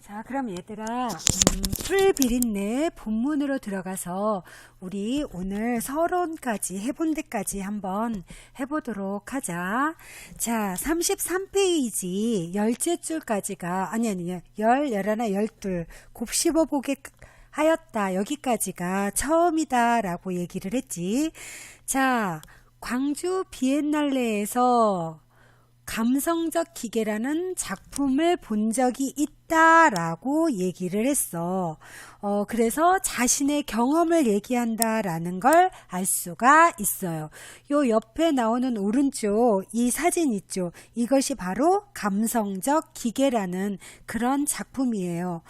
자, 그럼 얘들아, 풀비린내 본문으로 들어가서 우리 오늘 서론까지 해본 데까지 한번 해보도록 하자. 자, 33페이지 열째 줄까지가 아니 열, 열하나, 열둘 곱씹어보게 하였다. 여기까지가 처음이다 라고 얘기를 했지. 자, 광주 비엔날레에서 감성적 기계라는 작품을 본 적이 있다라고 얘기를 했어. 그래서 자신의 경험을 얘기한다라는 걸 알 수가 있어요. 요 옆에 나오는 오른쪽 이 사진 있죠. 이것이 바로 감성적 기계라는 그런 작품이에요.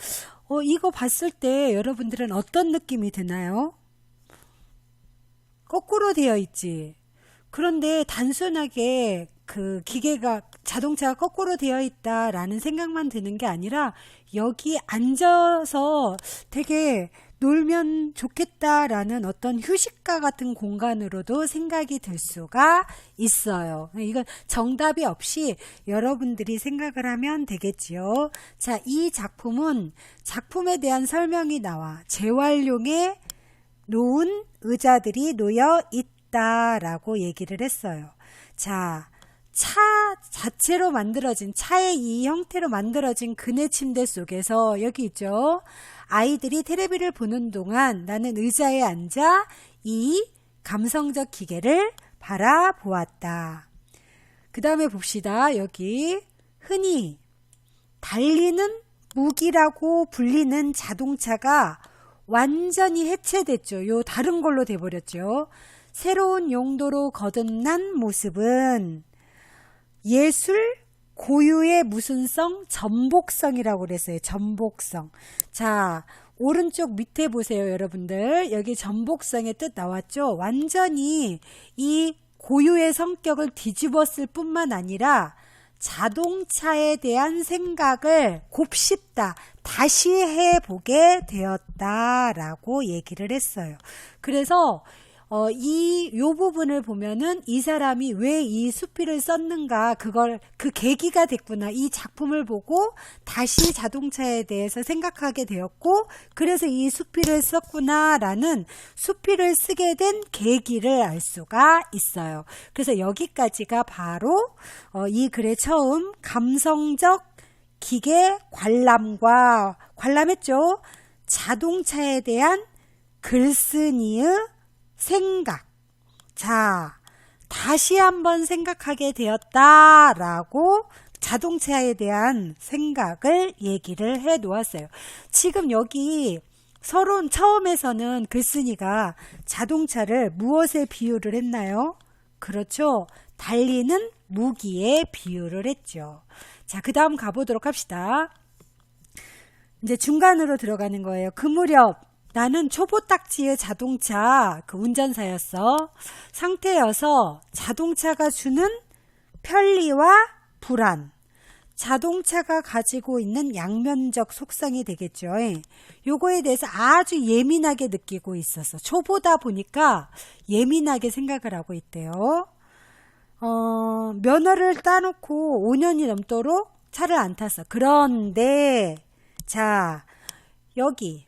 이거 봤을 때 여러분들은 어떤 느낌이 드나요? 거꾸로 되어 있지. 그런데 단순하게 그 기계가 자동차가 거꾸로 되어 있다라는 생각만 드는 게 아니라 여기 앉아서 되게 놀면 좋겠다라는 어떤 휴식가 같은 공간으로도 생각이 들 수가 있어요. 이건 정답이 없이 여러분들이 생각을 하면 되겠지요. 자, 이 작품은 작품에 대한 설명이 나와 재활용에 놓은 의자들이 놓여 있다라고 얘기를 했어요. 자, 차 자체로 만들어진 차의 이 형태로 만들어진 그네 침대 속에서 여기 있죠. 아이들이 테레비를 보는 동안 나는 의자에 앉아 이 감성적 기계를 바라보았다. 그 다음에 봅시다. 여기 흔히 달리는 무기라고 불리는 자동차가 완전히 해체됐죠. 요 다른 걸로 돼버렸죠. 새로운 용도로 거듭난 모습은 예술 고유의 무슨성? 전복성이라고 그랬어요. 전복성. 자, 오른쪽 밑에 보세요, 여러분들. 여기 전복성의 뜻 나왔죠? 완전히 이 고유의 성격을 뒤집었을 뿐만 아니라 자동차에 대한 생각을 곱씹다, 다시 해보게 되었다라고 얘기를 했어요. 그래서 요 부분을 보면은 이 사람이 왜 이 수필을 썼는가, 그 계기가 됐구나. 이 작품을 보고 다시 자동차에 대해서 생각하게 되었고, 그래서 이 수필을 썼구나라는 수필을 쓰게 된 계기를 알 수가 있어요. 그래서 여기까지가 바로 이 글의 처음 감성적 기계 관람했죠. 자동차에 대한 글쓴이의 생각. 자, 다시 한번 생각하게 되었다라고 자동차에 대한 생각을 얘기를 해 놓았어요. 지금 여기 서론 처음에서는 글쓴이가 자동차를 무엇에 비유를 했나요? 그렇죠. 달리는 무기에 비유를 했죠. 자, 그 다음 가보도록 합시다. 이제 중간으로 들어가는 거예요. 그 무렵 나는 초보딱지의 자동차 운전사였어. 상태여서 자동차가 주는 편리와 불안, 자동차가 가지고 있는 양면적 속성이 되겠죠. 요거에 대해서 아주 예민하게 느끼고 있었어. 초보다 보니까 예민하게 생각을 하고 있대요. 면허를 따놓고 5년이 넘도록 차를 안 탔어. 그런데 자, 여기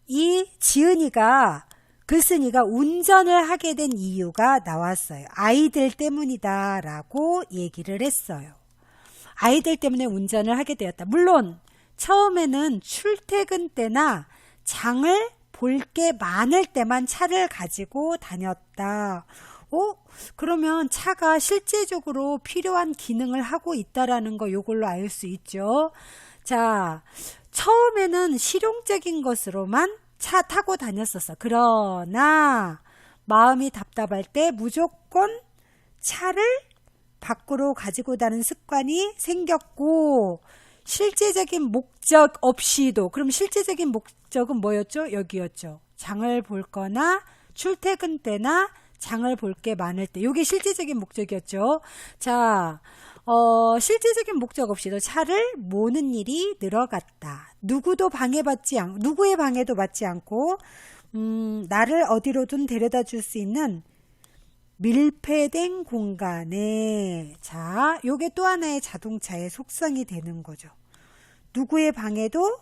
이 지은이가 글쓴이가 운전을 하게 된 이유가 나왔어요. 아이들 때문이다 라고 얘기를 했어요. 아이들 때문에 운전을 하게 되었다. 물론 처음에는 출퇴근 때나 장을 볼 게 많을 때만 차를 가지고 다녔다. 그러면 차가 실제적으로 필요한 기능을 하고 있다라는 거 요걸로 알 수 있죠. 자, 처음에는 실용적인 것으로만 차 타고 다녔었어. 그러나 마음이 답답할 때 무조건 차를 밖으로 가지고 다니는 습관이 생겼고, 실제적인 목적 없이도, 그럼 실제적인 목적은 뭐였죠? 여기였죠. 장을 볼 거나 출퇴근 때나 장을 볼 게 많을 때, 이게 실제적인 목적이었죠. 자, 실제적인 목적 없이도 차를 모는 일이 늘어갔다. 누구의 방해도 받지 않고 나를 어디로든 데려다 줄 수 있는 밀폐된 공간에. 자, 요게 또 하나의 자동차의 속성이 되는 거죠. 누구의 방해도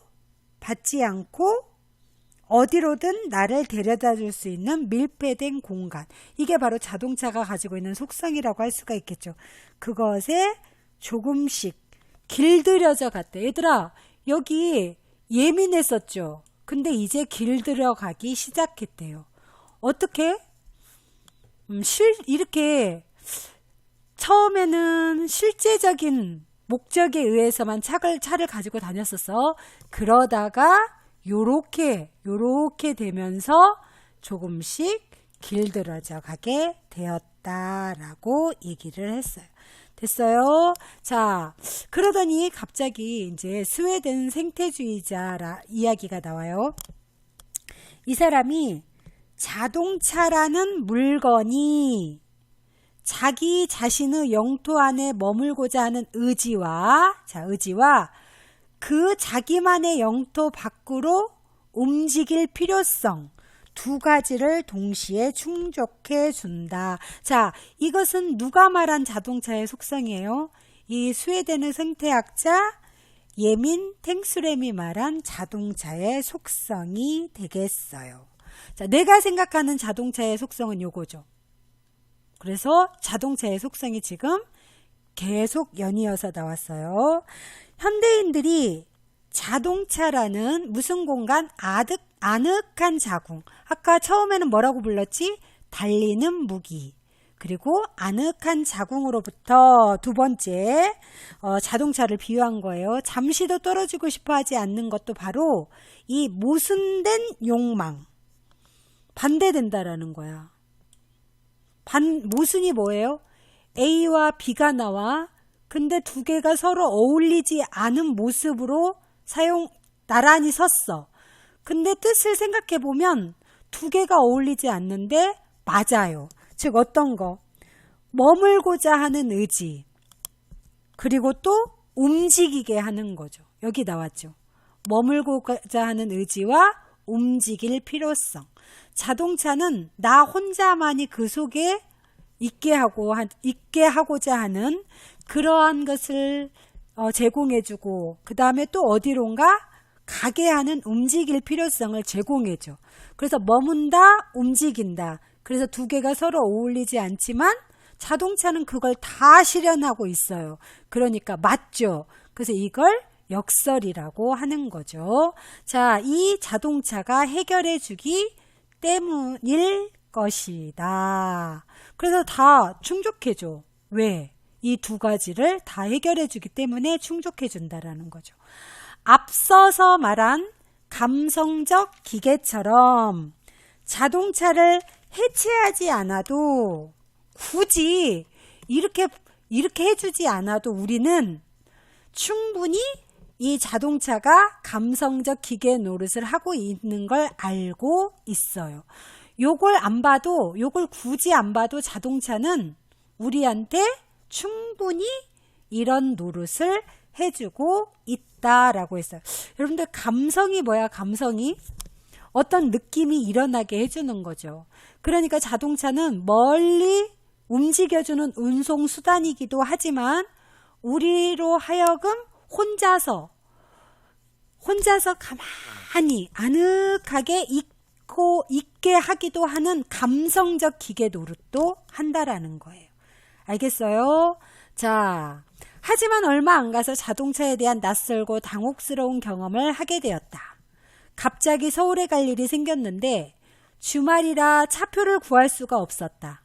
받지 않고 어디로든 나를 데려다 줄 수 있는 밀폐된 공간. 이게 바로 자동차가 가지고 있는 속성이라고 할 수가 있겠죠. 그것에 조금씩 길들여져 갔대. 얘들아, 여기 예민했었죠. 근데 이제 길들여 가기 시작했대요. 어떻게? 이렇게 처음에는 실제적인 목적에 의해서만 차를 가지고 다녔었어. 그러다가 요렇게 되면서 조금씩 길들어져 가게 되었다라고 얘기를 했어요. 됐어요? 자, 그러더니 갑자기 이제 스웨덴 생태주의자 이야기가 나와요. 이 사람이 자동차라는 물건이 자기 자신의 영토 안에 머물고자 하는 의지와 그 자기만의 영토 밖으로 움직일 필요성, 두 가지를 동시에 충족해 준다. 자, 이것은 누가 말한 자동차의 속성이에요? 이 스웨덴의 생태학자 예민 탱수렘이 말한 자동차의 속성이 되겠어요. 자, 내가 생각하는 자동차의 속성은 요거죠. 그래서 자동차의 속성이 지금 계속 연이어서 나왔어요. 현대인들이 자동차라는 무슨 공간? 아늑한 자궁. 아까 처음에는 뭐라고 불렀지? 달리는 무기. 그리고 아늑한 자궁으로부터 두 번째 자동차를 비유한 거예요. 잠시도 떨어지고 싶어 하지 않는 것도 바로 이 모순된 욕망. 반대된다라는 거야. 모순이 뭐예요? A와 B가 나와. 근데 두 개가 서로 어울리지 않은 모습으로 나란히 섰어. 근데 뜻을 생각해 보면 두 개가 어울리지 않는데 맞아요. 즉 어떤 거? 머물고자 하는 의지. 그리고 또 움직이게 하는 거죠. 여기 나왔죠. 머물고자 하는 의지와 움직일 필요성. 자동차는 나 혼자만이 그 속에 있게 하고자 하는 그러한 것을 제공해주고 그 다음에 또 어디론가 가게 하는 움직일 필요성을 제공해줘. 그래서 머문다, 움직인다. 그래서 두 개가 서로 어울리지 않지만 자동차는 그걸 다 실현하고 있어요. 그러니까 맞죠. 그래서 이걸 역설이라고 하는 거죠. 자, 이 자동차가 해결해 주기 때문일 것이다. 그래서 다 충족해줘. 왜? 이 두 가지를 다 해결해 주기 때문에 충족해 준다라는 거죠. 앞서서 말한 감성적 기계처럼 자동차를 해체하지 않아도 굳이 이렇게 해주지 않아도 우리는 충분히 이 자동차가 감성적 기계 노릇을 하고 있는 걸 알고 있어요. 요걸 굳이 안 봐도 자동차는 우리한테 충분히 이런 노릇을 해주고 있다라고 했어요. 여러분들 감성이 뭐야? 감성이 어떤 느낌이 일어나게 해주는 거죠. 그러니까 자동차는 멀리 움직여주는 운송수단이기도 하지만 우리로 하여금 혼자서 가만히 아늑하게 있게 하기도 하는 감성적 기계 노릇도 한다라는 거예요. 알겠어요? 자, 하지만 얼마 안 가서 자동차에 대한 낯설고 당혹스러운 경험을 하게 되었다. 갑자기 서울에 갈 일이 생겼는데 주말이라 차표를 구할 수가 없었다.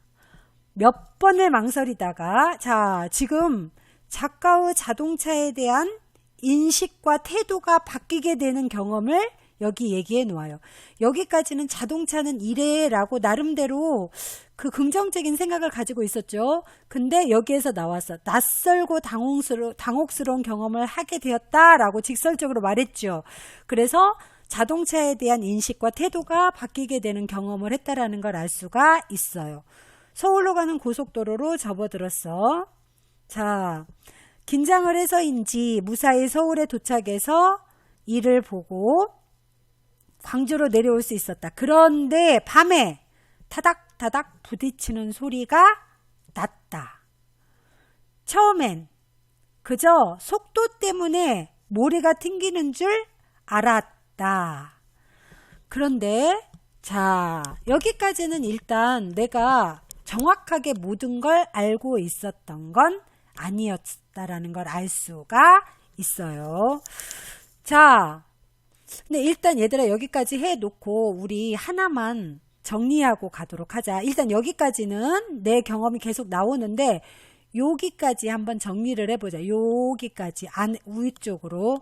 몇 번을 망설이다가 지금 작가의 자동차에 대한 인식과 태도가 바뀌게 되는 경험을 여기 얘기해 놓아요. 여기까지는 자동차는 이래라고 나름대로 그 긍정적인 생각을 가지고 있었죠. 근데 여기에서 나왔어. 낯설고 당혹스러운 경험을 하게 되었다라고 직설적으로 말했죠. 그래서 자동차에 대한 인식과 태도가 바뀌게 되는 경험을 했다라는 걸 알 수가 있어요. 서울로 가는 고속도로로 접어들었어. 자, 긴장을 해서인지 무사히 서울에 도착해서 이를 보고 광주로 내려올 수 있었다. 그런데 밤에 타닥 다닥다닥 부딪히는 소리가 났다. 처음엔 그저 속도 때문에 모래가 튕기는 줄 알았다. 그런데 자, 여기까지는 일단 내가 정확하게 모든 걸 알고 있었던 건 아니었다라는 걸 알 수가 있어요. 자, 근데 일단 얘들아 여기까지 해놓고 우리 하나만 정리하고 가도록 하자. 일단 여기까지는 내 경험이 계속 나오는데 여기까지 한번 정리를 해보자. 여기까지 위쪽으로.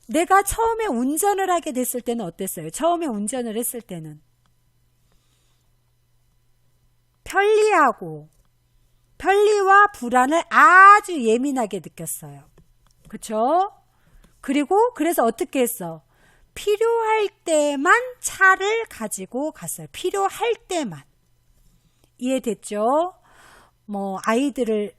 내가 처음에 운전을 하게 됐을 때는 어땠어요? 처음에 운전을 했을 때는 편리와 불안을 아주 예민하게 느꼈어요. 그쵸? 그리고 그래서 어떻게 했어? 필요할 때만 차를 가지고 갔어요. 필요할 때만. 이해됐죠? 뭐 아이들을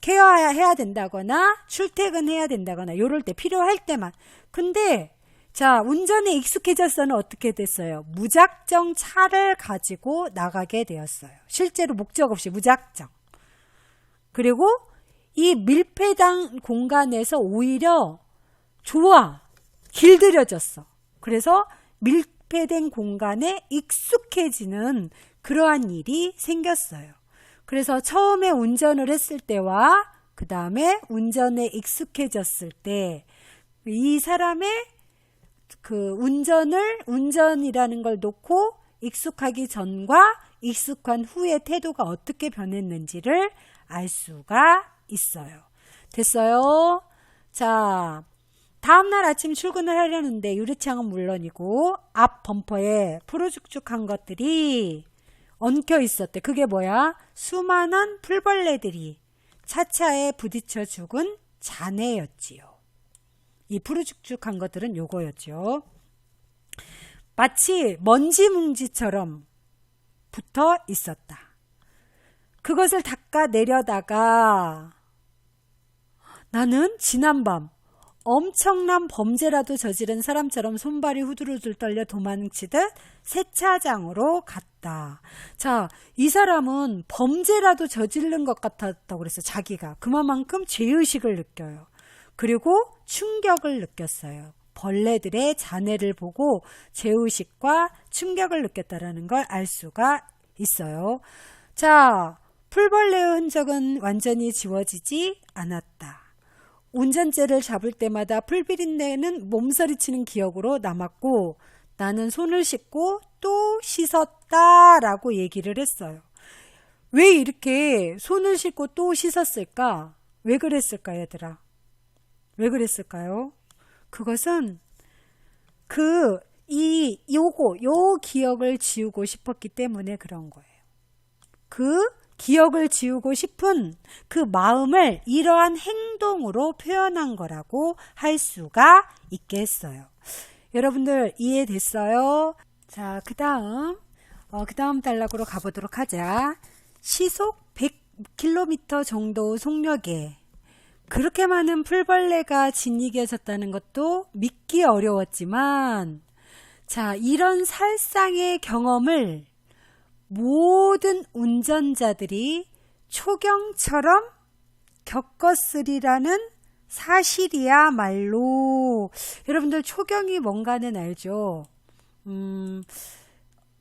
케어해야 된다거나 출퇴근해야 된다거나 요럴 때 필요할 때만. 근데 자, 운전에 익숙해져서는 어떻게 됐어요? 무작정 차를 가지고 나가게 되었어요. 실제로 목적 없이 무작정. 그리고 이 밀폐된 공간에서 오히려 좋아. 길들여졌어. 그래서 밀폐된 공간에 익숙해지는 그러한 일이 생겼어요. 그래서 처음에 운전을 했을 때와 그 다음에 운전에 익숙해졌을 때 이 사람의 그 운전이라는 걸 놓고 익숙하기 전과 익숙한 후의 태도가 어떻게 변했는지를 알 수가 있어요. 됐어요? 자, 다음날 아침 출근을 하려는데 유리창은 물론이고 앞 범퍼에 푸르죽죽한 것들이 엉켜 있었대. 그게 뭐야? 수많은 풀벌레들이 차차에 부딪혀 죽은 잔해였지요. 이 푸르죽죽한 것들은 요거였죠. 마치 먼지뭉지처럼 붙어 있었다. 그것을 닦아내려다가 나는 지난밤 엄청난 범죄라도 저지른 사람처럼 손발이 후들후들 떨려 도망치듯 세차장으로 갔다. 자, 이 사람은 범죄라도 저지른 것 같았다고 그랬어요. 자기가. 그만큼 죄의식을 느껴요. 그리고 충격을 느꼈어요. 벌레들의 잔해를 보고 죄의식과 충격을 느꼈다는 걸 알 수가 있어요. 자, 풀벌레의 흔적은 완전히 지워지지 않았다. 운전대를 잡을 때마다 풀비린내는 몸서리치는 기억으로 남았고 나는 손을 씻고 또 씻었다라고 얘기를 했어요. 왜 이렇게 손을 씻고 또 씻었을까? 왜 그랬을까 얘들아? 왜 그랬을까요? 그것은 요 기억을 지우고 싶었기 때문에 그런 거예요. 그 기억을 지우고 싶은 그 마음을 이러한 행동으로 표현한 거라고 할 수가 있겠어요. 여러분들 이해됐어요? 자, 그 다음 단락으로 가보도록 하자. 시속 100km 정도 속력에 그렇게 많은 풀벌레가 짓이겨졌다는 것도 믿기 어려웠지만, 자, 이런 살상의 경험을 모든 운전자들이 초경처럼 겪었으리라는 사실이야말로. 여러분들 초경이 뭔가는 알죠?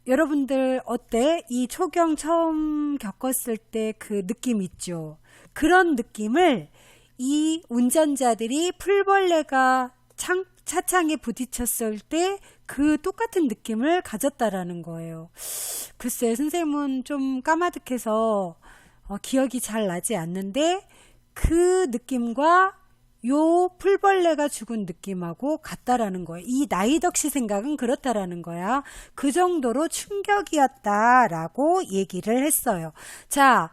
여러분들 어때? 이 초경 처음 겪었을 때 그 느낌 있죠? 그런 느낌을 이 운전자들이 풀벌레가 차창에 부딪혔을 때 그 똑같은 느낌을 가졌다라는 거예요. 글쎄, 선생님은 좀 까마득해서 기억이 잘 나지 않는데 그 느낌과 요 풀벌레가 죽은 느낌하고 같다라는 거예요. 이 나이덕시 생각은 그렇다라는 거야. 그 정도로 충격이었다라고 얘기를 했어요. 자,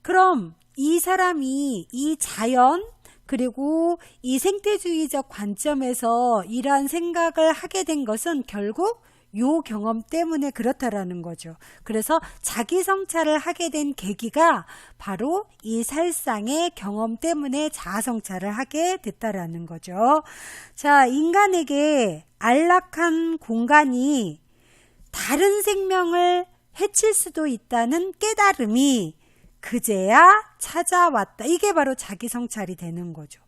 그럼 이 사람이 이 자연 그리고 이 생태주의적 관점에서 이러한 생각을 하게 된 것은 결국 요 경험 때문에 그렇다라는 거죠. 그래서 자기 성찰을 하게 된 계기가 바로 이 살상의 경험 때문에 자아 성찰을 하게 됐다라는 거죠. 자, 인간에게 안락한 공간이 다른 생명을 해칠 수도 있다는 깨달음이 그제야 찾아왔다. 이게 바로 자기 성찰이 되는 거죠.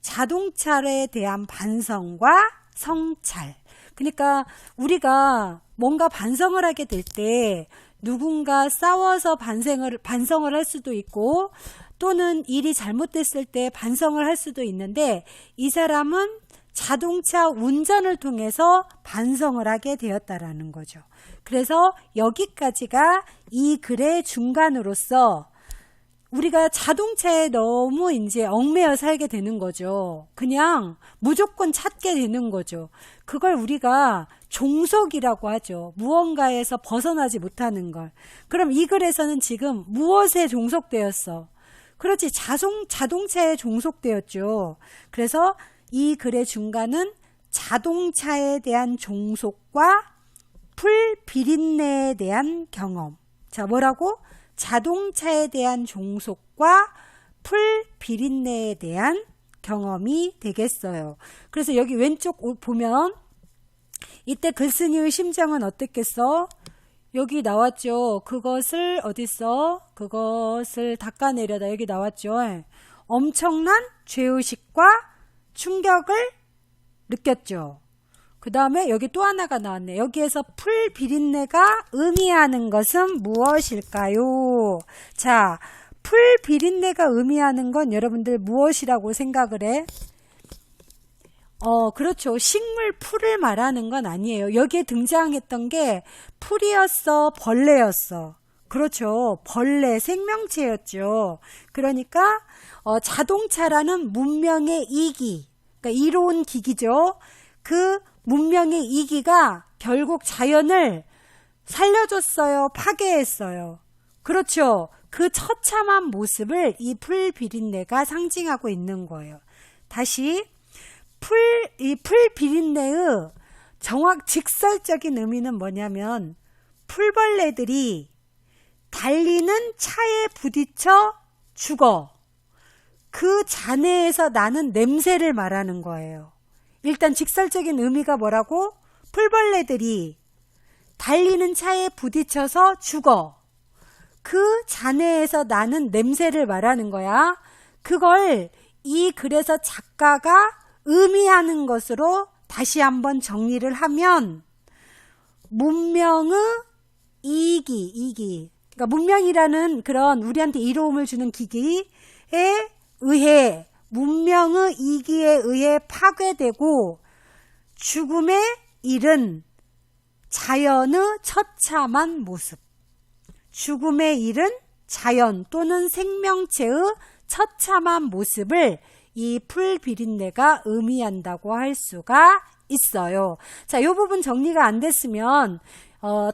자동차에 대한 반성과 성찰. 그러니까 우리가 뭔가 반성을 하게 될 때 누군가 싸워서 반성을 할 수도 있고, 또는 일이 잘못됐을 때 반성을 할 수도 있는데, 이 사람은 자동차 운전을 통해서 반성을 하게 되었다라는 거죠. 그래서 여기까지가 이 글의 중간으로서 우리가 자동차에 너무 이제 얽매여 살게 되는 거죠. 그냥 무조건 찾게 되는 거죠. 그걸 우리가 종속이라고 하죠. 무언가에서 벗어나지 못하는 걸. 그럼 이 글에서는 지금 무엇에 종속되었어? 그렇지, 자동차에 종속되었죠. 그래서 이 글의 중간은 자동차에 대한 종속과 풀 비린내에 대한 경험. 자, 뭐라고? 자동차에 대한 종속과 풀 비린내에 대한 경험이 되겠어요. 그래서 여기 왼쪽 보면 이때 글쓴이의 심정은 어땠겠어? 여기 나왔죠. 그것을 어딨어? 그것을 닦아내려다 여기 나왔죠. 엄청난 죄의식과 충격을 느꼈죠. 그 다음에 여기 또 하나가 나왔네. 여기에서 풀 비린내가 의미하는 것은 무엇일까요? 자, 풀 비린내가 의미하는 건 여러분들 무엇이라고 생각을 해? 그렇죠. 식물 풀을 말하는 건 아니에요. 여기에 등장했던 게 풀이었어, 벌레였어. 그렇죠. 벌레, 생명체였죠. 그러니까 자동차라는 문명의 이기, 그러니까 이로운 기기죠. 그 문명의 이기가 결국 자연을 살려줬어요, 파괴했어요. 그렇죠. 그 처참한 모습을 이 풀 비린내가 상징하고 있는 거예요. 다시 이 풀 비린내의 직설적인 의미는 뭐냐면, 풀벌레들이 달리는 차에 부딪혀 죽어. 그 잔해에서 나는 냄새를 말하는 거예요. 일단 직설적인 의미가 뭐라고? 풀벌레들이 달리는 차에 부딪혀서 죽어. 그 잔해에서 나는 냄새를 말하는 거야. 그걸 이 글에서 작가가 의미하는 것으로 다시 한번 정리를 하면, 문명의 이기. 그러니까 문명이라는 그런 우리한테 이로움을 주는 기기에 의해, 문명의 이기에 의해 파괴되고 죽음에 이른 자연의 처참한 모습. 죽음에 이른 자연 또는 생명체의 처참한 모습을 이 풀 비린내가 의미한다고 할 수가 있어요. 자, 이 부분 정리가 안 됐으면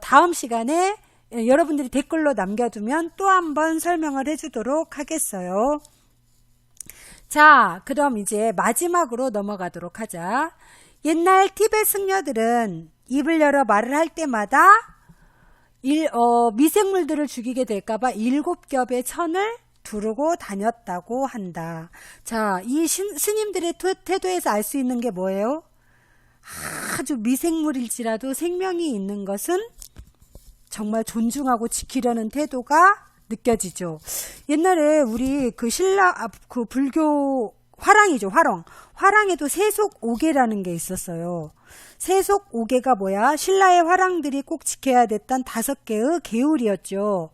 다음 시간에 여러분들이 댓글로 남겨두면 또 한번 설명을 해주도록 하겠어요. 자, 그럼 이제 마지막으로 넘어가도록 하자. 옛날 티베트 승려들은 입을 열어 말을 할 때마다 미생물들을 죽이게 될까봐 7겹의 천을 두르고 다녔다고 한다. 자, 이 스님들의 태도에서 알 수 있는 게 뭐예요? 아주 미생물일지라도 생명이 있는 것은 정말 존중하고 지키려는 태도가 느껴지죠. 옛날에 우리 그 불교 화랑이죠, 화랑에도 세속오계라는 게 있었어요. 세속오계가 뭐야? 신라의 화랑들이 꼭 지켜야 됐던 5개의 계율이었죠.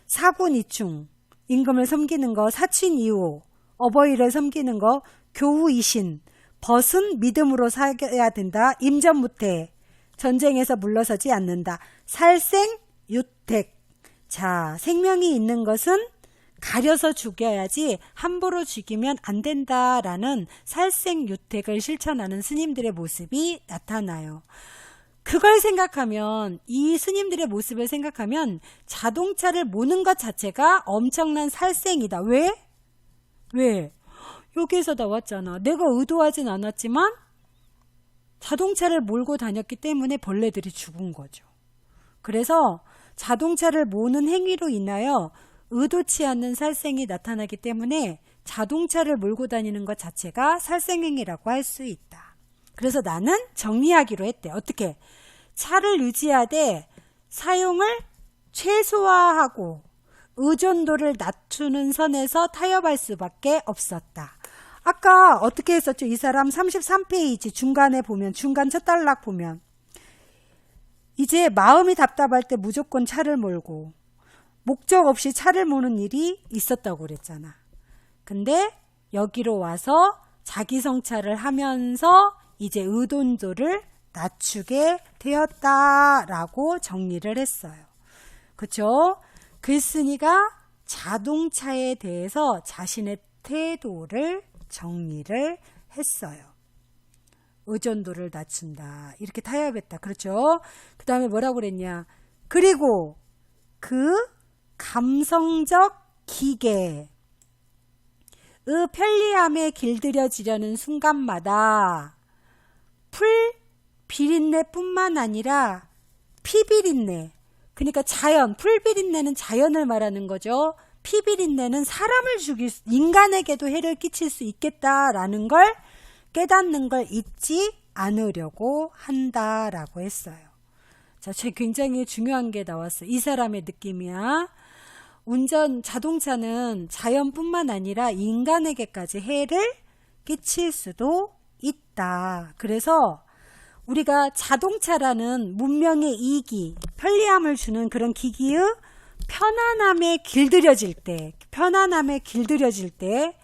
사군이충, 임금을 섬기는 거, 사친이호, 어버이를 섬기는 거, 교우이신, 벗은 믿음으로 살아야 된다. 임전무태, 전쟁에서 물러서지 않는다. 살생유택. 자, 생명이 있는 것은 가려서 죽여야지 함부로 죽이면 안 된다라는 살생유택을 실천하는 스님들의 모습이 나타나요. 그걸 생각하면, 이 스님들의 모습을 생각하면 자동차를 모는 것 자체가 엄청난 살생이다. 왜? 여기에서 나왔잖아. 내가 의도하진 않았지만 자동차를 몰고 다녔기 때문에 벌레들이 죽은 거죠. 그래서 자동차를 모는 행위로 인하여 의도치 않는 살생이 나타나기 때문에 자동차를 몰고 다니는 것 자체가 살생행위라고 할 수 있다. 그래서 나는 정리하기로 했대. 어떻게? 차를 유지하되 사용을 최소화하고 의존도를 낮추는 선에서 타협할 수밖에 없었다. 아까 어떻게 했었죠? 이 사람 33페이지 중간에 보면, 중간 첫 단락 보면 이제 마음이 답답할 때 무조건 차를 몰고 목적 없이 차를 모는 일이 있었다고 그랬잖아. 근데 여기로 와서 자기 성찰을 하면서 이제 의존도를 낮추게 되었다라고 정리를 했어요. 그렇죠? 글쓴이가 자동차에 대해서 자신의 태도를 정리를 했어요. 의존도를 낮춘다. 이렇게 타협했다. 그렇죠? 그 다음에 뭐라고 그랬냐. 그리고 그 감성적 기계의 편리함에 길들여지려는 순간마다 풀 비린내뿐만 아니라 피비린내, 그러니까 자연, 풀 비린내는 자연을 말하는 거죠. 피 비린내는 사람을 인간에게도 해를 끼칠 수 있겠다라는 걸 깨닫는 걸 잊지 않으려고 한다라고 했어요. 자, 굉장히 중요한 게 나왔어요. 이 사람의 느낌이야. 자동차는 자연뿐만 아니라 인간에게까지 해를 끼칠 수도 있다. 그래서 우리가 자동차라는 문명의 이기, 편리함을 주는 그런 기기의 편안함에 길들여질 때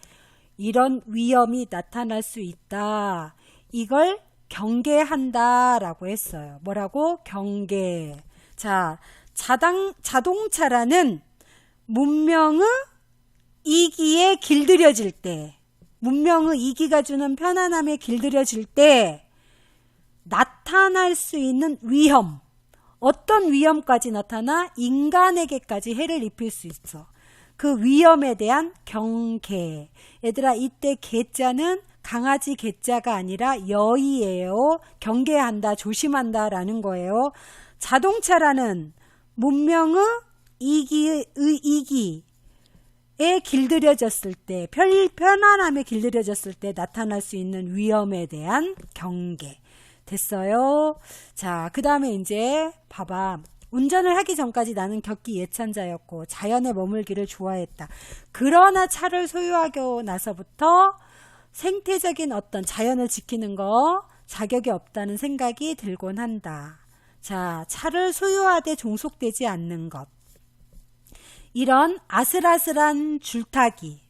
이런 위험이 나타날 수 있다. 이걸 경계한다라고 했어요. 뭐라고? 경계. 자, 자동차라는 문명의 이기에 길들여질 때, 문명의 이기가 주는 편안함에 길들여질 때 나타날 수 있는 위험, 어떤 위험까지 나타나 인간에게까지 해를 입힐 수 있어. 그 위험에 대한 경계. 얘들아, 이때 개자는 강아지 개자가 아니라 여의예요. 경계한다, 조심한다 라는 거예요. 자동차라는 문명의 이기에 길들여졌을 때, 편안함에 길들여졌을 때 나타날 수 있는 위험에 대한 경계. 됐어요? 자, 그 다음에 이제 봐봐. 운전을 하기 전까지 나는 격기 예찬자였고 자연에 머물기를 좋아했다. 그러나 차를 소유하고 나서부터 생태적인 어떤 자연을 지키는 거 자격이 없다는 생각이 들곤 한다. 자, 차를 소유하되 종속되지 않는 것. 이런 아슬아슬한 줄타기.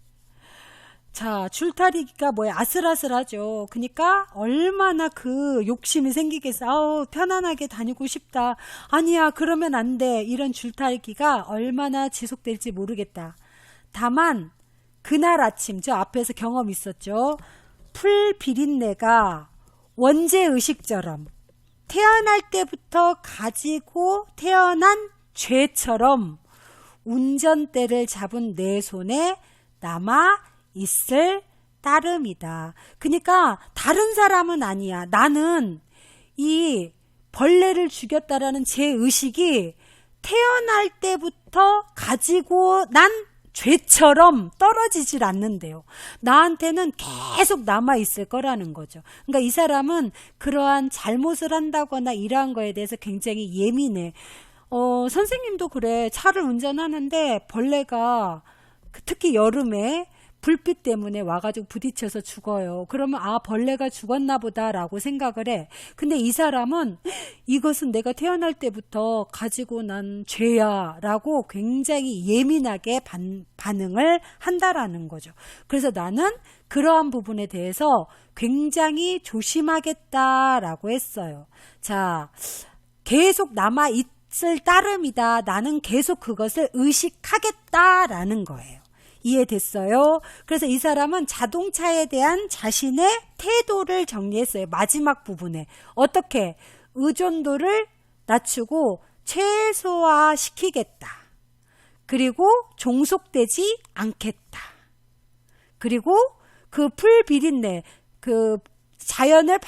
자, 줄타기가 뭐야? 아슬아슬하죠. 그러니까 얼마나 그 욕심이 생기겠어. 아우, 편안하게 다니고 싶다. 아니야, 그러면 안 돼. 이런 줄타기가 얼마나 지속될지 모르겠다. 다만 그날 아침, 저 앞에서 경험 있었죠. 풀 비린내가 원죄의식처럼 태어날 때부터 가지고 태어난 죄처럼 운전대를 잡은 내 손에 남아 있을 따름이다. 그러니까 다른 사람은 아니야. 나는 이 벌레를 죽였다라는 제 의식이 태어날 때부터 가지고 난 죄처럼 떨어지질 않는데요. 나한테는 계속 남아있을 거라는 거죠. 그러니까 이 사람은 그러한 잘못을 한다거나 이러한 거에 대해서 굉장히 예민해. 선생님도 그래. 차를 운전하는데 벌레가 특히 여름에 불빛 때문에 와가지고 부딪혀서 죽어요. 그러면 아, 벌레가 죽었나 보다라고 생각을 해. 근데 이 사람은 이것은 내가 태어날 때부터 가지고 난 죄야 라고 굉장히 예민하게 반응을 한다라는 거죠. 그래서 나는 그러한 부분에 대해서 굉장히 조심하겠다라고 했어요. 자, 계속 남아있을 따름이다. 나는 계속 그것을 의식하겠다라는 거예요. 이해됐어요? 그래서 이 사람은 자동차에 대한 자신의 태도를 정리했어요. 마지막 부분에. 어떻게? 의존도를 낮추고 최소화시키겠다. 그리고 종속되지 않겠다. 그리고 그 풀 비린내, 그 자연을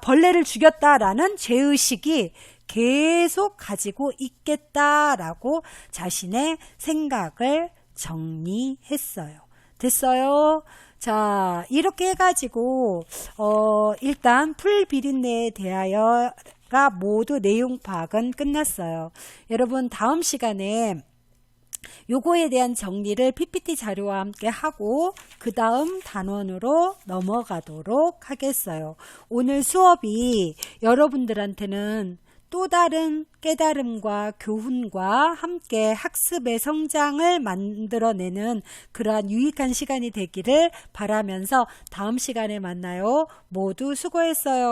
벌레를 죽였다라는 죄의식이 계속 가지고 있겠다라고 자신의 생각을 정리했어요. 됐어요? 자, 이렇게 해가지고 일단 풀비린내에 대하여가 모두 내용 파악은 끝났어요. 여러분 다음 시간에 요거에 대한 정리를 PPT 자료와 함께 하고 그 다음 단원으로 넘어가도록 하겠어요. 오늘 수업이 여러분들한테는 또 다른 깨달음과 교훈과 함께 학습의 성장을 만들어내는 그러한 유익한 시간이 되기를 바라면서 다음 시간에 만나요. 모두 수고했어요.